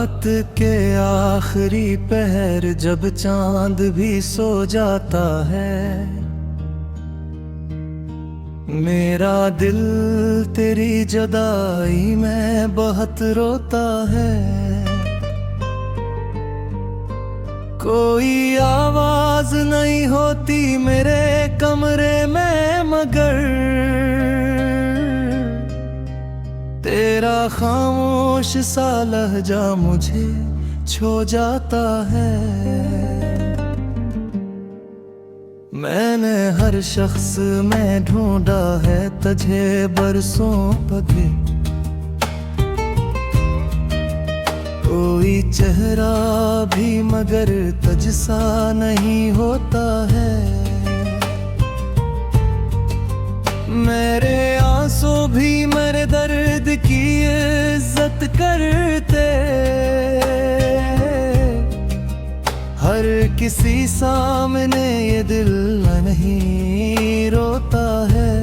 रात के आखिरी पहर जब चांद भी सो जाता है, मेरा दिल तेरी जुदाई में बहुत रोता है। कोई आवाज नहीं होती मेरे कमरे में मगर तेरा खामोश सा लहजा मुझे छो जाता है। मैंने हर शख्स में ढूंढा है तुझे बरसों पगे, कोई चेहरा भी मगर तुझसा नहीं होता है। मेरे आंसू भी मेरे दर्द की इज्जत करते, हर किसी सामने ये दिल नहीं रोता है।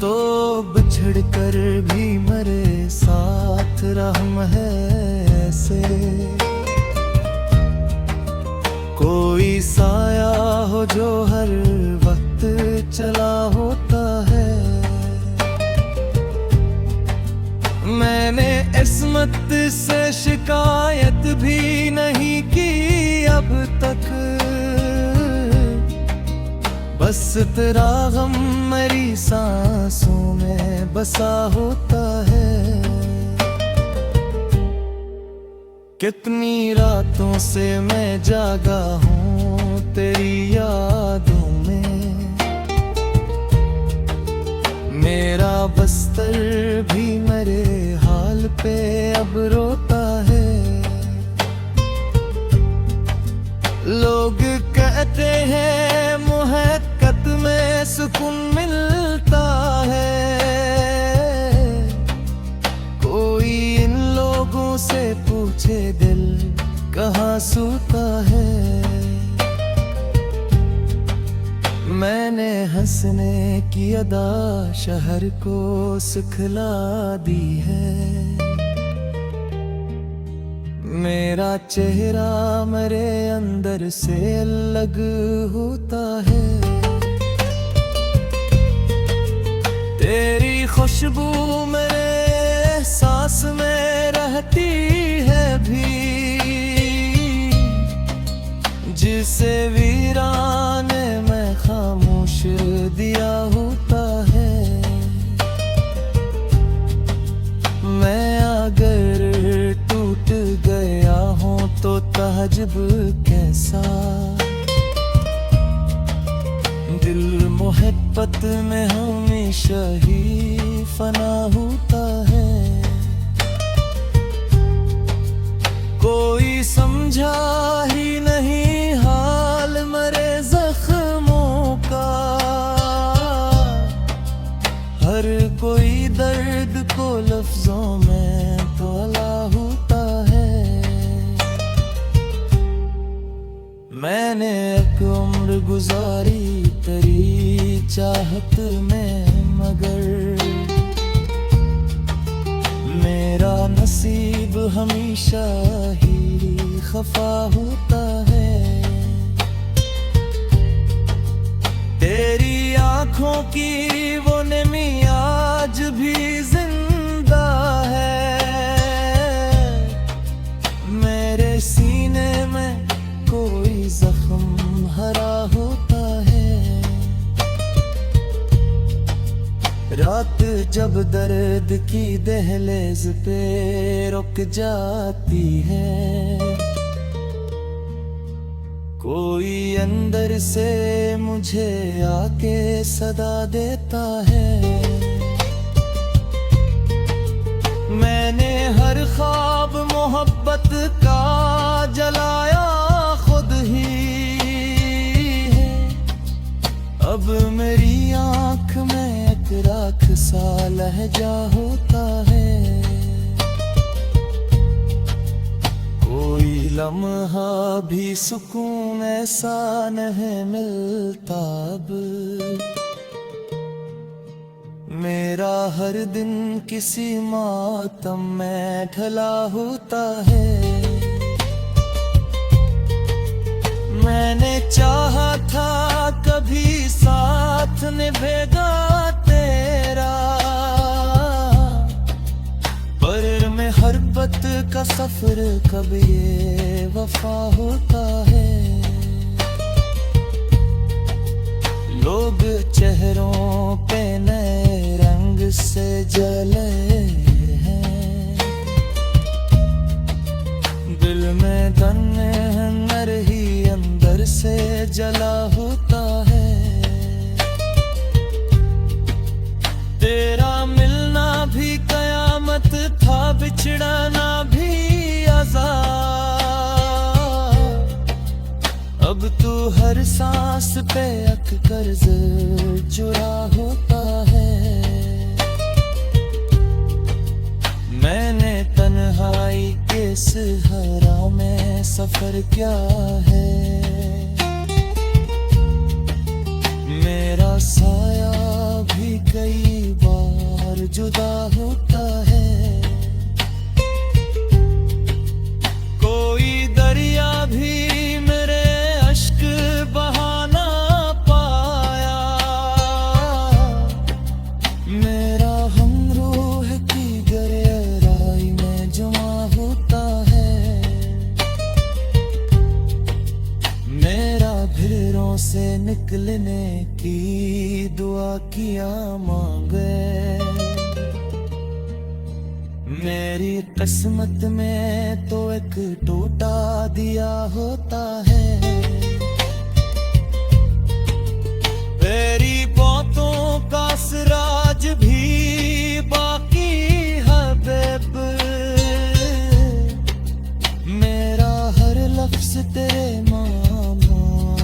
तो बिछड़ कर भी मेरे साथ रहम है ऐसे, कोई साया हो जो हर वक्त चला होता है। मैंने इस्मत से शिकायत भी नहीं की अब तक, बस तेरा गम मेरी सांसों में बसा होता है। कितनी रातों से मैं जागा हूँ तेरी यादों में, मेरा बस्तर भी मेरे हाल पे अब रोता है। लोग कहते हैं मुहक्कत में सुकून मिलता है, कोई इन लोगों से पूछे दिल कहाँ सूता है। मैंने हंसने की अदा शहर को सिखला दी है, मेरा चेहरा मेरे अंदर से अलग होता है। तेरी खुशबू मेरे सांस में रहती है भी, जिसे वीराने में खामोश दिया होता है। मैं अगर टूट गया हूँ तो ताजुब कैसा, दिल मोहब्बत में हमेशा ही फना होता है। कोई समझा ही नहीं हाल मेरे जख्मों का, हर कोई दर्द को लफ्जों में तोला होता है। मैंने एक उम्र गुजारी तेरी चाहत में मगर मेरा नसीब हमेशा ही खफा होता है। तेरी आँखों की वो नमी आज भी जिंदा है, मेरे सीने में कोई जख्म हरा होता है। रात जब दर्द की दहलीज पे रुक जाती है, कोई अंदर से मुझे आके सदा देता है। मैंने हर ख्वाब मोहब्बत का जलाया खुद ही है, अब मेरी आँख में एक राख सा लहजा होता है। कोई लम्हा भी सुकून ऐसा नहीं मिलता अब, मेरा हर दिन किसी मातम में ढला होता है। मैंने चाहा था कभी साथ निभेगा तेरा, पर मैं हर पत का सफर कब ये वफा होता है। लोग चेहरों पे नए रंग से जले हैं, दिल में धन्य अंदर ही अंदर से जला होता है। तेरा मिलना भी कयामत था, बिछड़ना भी अज़ाब। अब तू हर सांस पे अख कर्ज जुड़ा होता है। मैंने तन्हाई के सहारा में सफर किया है। मेरा साया भी कई बार जुदा होता है। कोई दरिया भी मेरे अश्क बहाना पाया। मेरा हमरूह की गहराई में जमा होता है। मेरा भिड़ों से निकलने की दुआ किया मांगे। मेरी किस्मत में तो एक टूटा दिया होता है। तेरी बातों का सिराज भी बाकी है बेब। मेरा हर लफ्ज तेरे मामा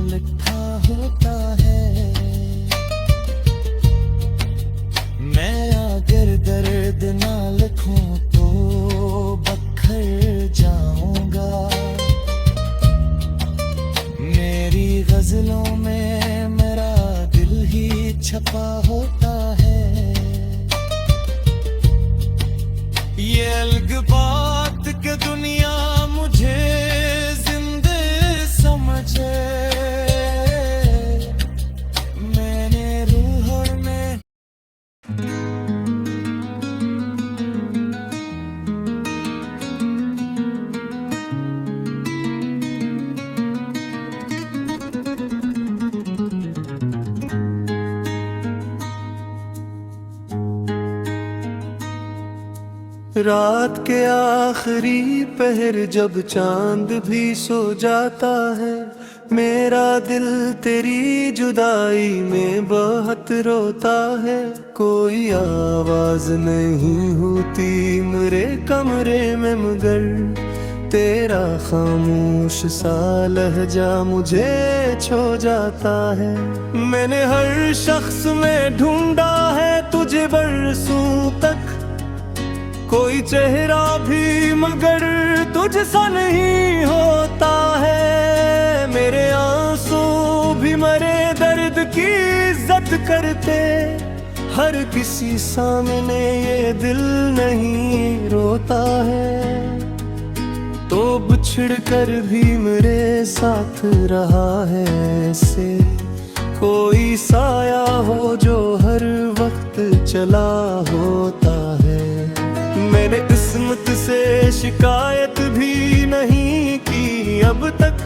लिखा होता है। मैं अगर दर्द ना लिखूं तो बखर जाऊंगा। मेरी गजलों में मेरा दिल ही छपा होता है। ये अलग बात के दुनिया मुझे जिंदे समझे। मैंने रूह में रात के आखिरी पहर जब चांद भी सो जाता है, मेरा दिल तेरी जुदाई में बहुत रोता है। कोई आवाज नहीं होती मेरे कमरे में मगर तेरा खामोश सा लहजा मुझे छो जाता है। मैंने हर शख्स में ढूंढा है तुझे बरसों तक, कोई चेहरा भी मगर तुझसा नहीं होता है। मेरे आंसू भी मरे दर्द की इज्जत करते, हर किसी सामने ये दिल नहीं रोता है। तो बिछड़ कर भी मेरे साथ रहा है ऐसे कोई साया हो जो हर वक्त चला होता है। मैंने किस्मत से शिकायत भी नहीं की अब तक,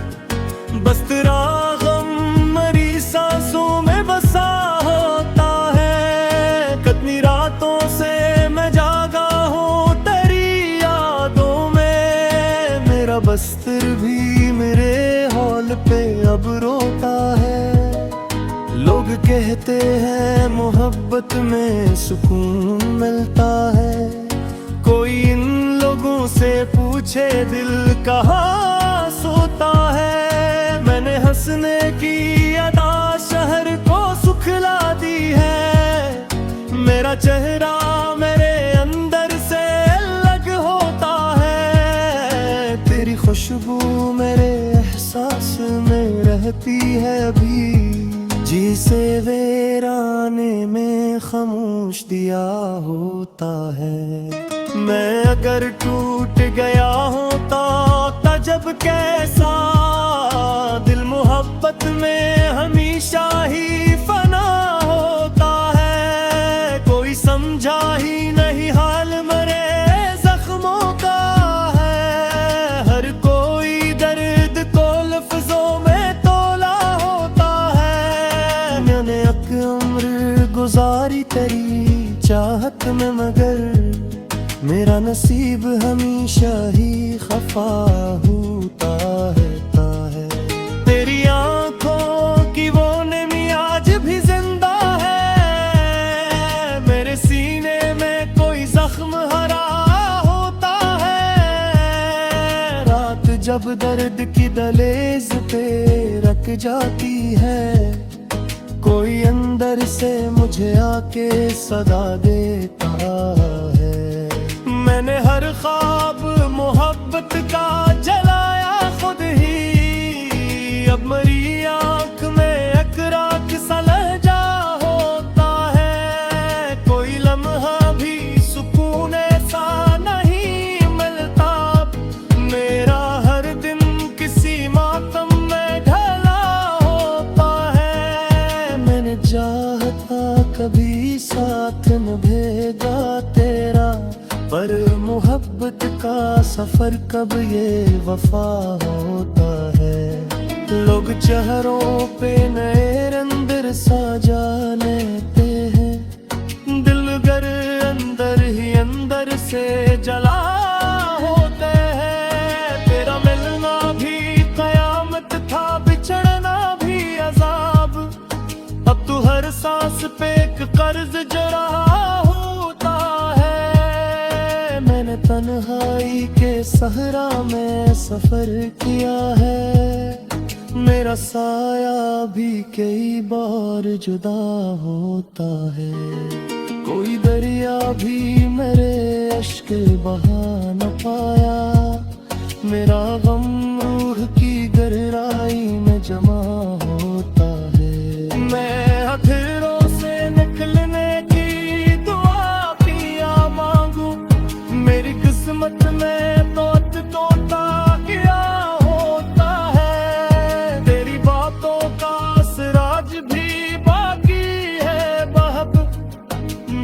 बस तेरा गम मरी सांसों में बसा होता है। कितनी रातों से मैं जागा हूँ तेरी यादों में, मेरा बस्तर भी मेरे हॉल पे अब रोता है। लोग कहते हैं मोहब्बत में सुकून मिलता है, कोई इन लोगों से पूछे दिल कहाँ सोता है। मैंने हंसने की अदा शहर को सुखला दी है, मेरा चेहरा मेरे अंदर से अलग होता है। तेरी खुशबू मेरे एहसास में रहती है अभी, जिसे वीराने में खामोश दिया होता है। मैं अगर टूट गया होता तजब कैसा, दिल मोहब्बत में हमेशा ही फना होता है। कोई समझा ही नहीं हाल मरे जख्मों का है, हर कोई दर्द को लफ्जों में तोला होता है। मैंने एक उम्र गुजारी तेरी चाहत में, मगर मेरा नसीब हमेशा ही खफा होता है। तेरी आंखों की वो नमी आज भी जिंदा है, मेरे सीने में कोई जख्म हरा होता है। रात जब दर्द की दहलीज पे रख जाती है, कोई अंदर से मुझे आके सदा देता है। मैंने हर ख्वाब मोहब्बत का जलाया खुद ही, अब मरी आंख में एक राख सा लहजा होता है। कोई लम्हा भी सुकून ऐसा नहीं मिलता, मेरा हर दिन किसी मातम में ढला होता है। मैंने चाहता कभी साथ निभेगा तेरा, पर मोहब्बत का सफर कब ये वफा होता है। लोग चेहरों पे नए रंग साजा लेते हैं, दिल गर अंदर ही अंदर से जला होते हैं। तेरा मिलना भी कयामत था, बिछड़ना भी अजाब, अब तू हर सांस पे एक कर्ज जरा होता है। मैंने तन्हाई के सहरा में सफर किया है, मेरा साया भी कई बार जुदा होता है। कोई दरिया भी मेरे अश्क बहा न पाया, मेरा गम रूह की गहराई में जमा होता है। मैं हथेरों से निकलने की दुआ पिया मांगू, मेरी किस्मत में तो तोता क्या होता है। तेरी बातों का सिराज भी बाकी है बहब,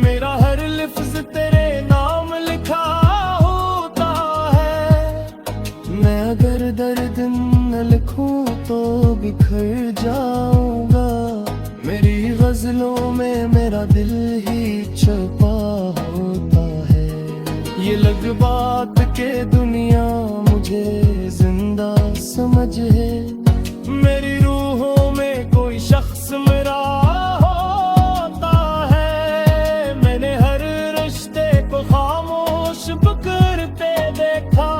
मेरा हर लफ्ज तेरे नाम लिखा होता है। मैं अगर दर्द न लिखूं तो बिखर जाऊंगा, मेरी गजलों में मेरा दिल ही छुपा होता है। ये लग बात के दुनिया मुझे जिंदा समझ है, मेरी रूहों में कोई शख्स मेरा होता है। मैंने हर रिश्ते को खामोश करते देखा,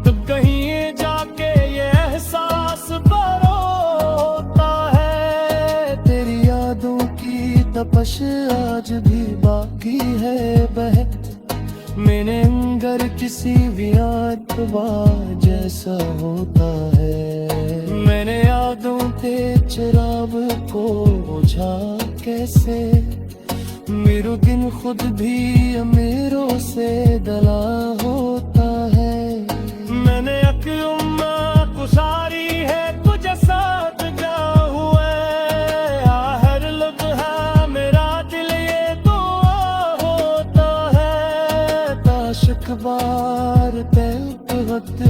तब कहीं जाके ये एहसास बरो होता है। तेरी यादों की तपश आज भी बाकी है बहक, मैंने अंगर किसी भी आतवा जैसा होता है। मैंने यादों के चिराग को बुझा कैसे, मेरा दिन खुद भी अमीरों से दला होता है। मैंने अक्युम्मा गुजारी है तुझे साथ जा हुआ, हर लम्हा मेरा दिल ये दुआ होता है। ताश अखबार पे वक्त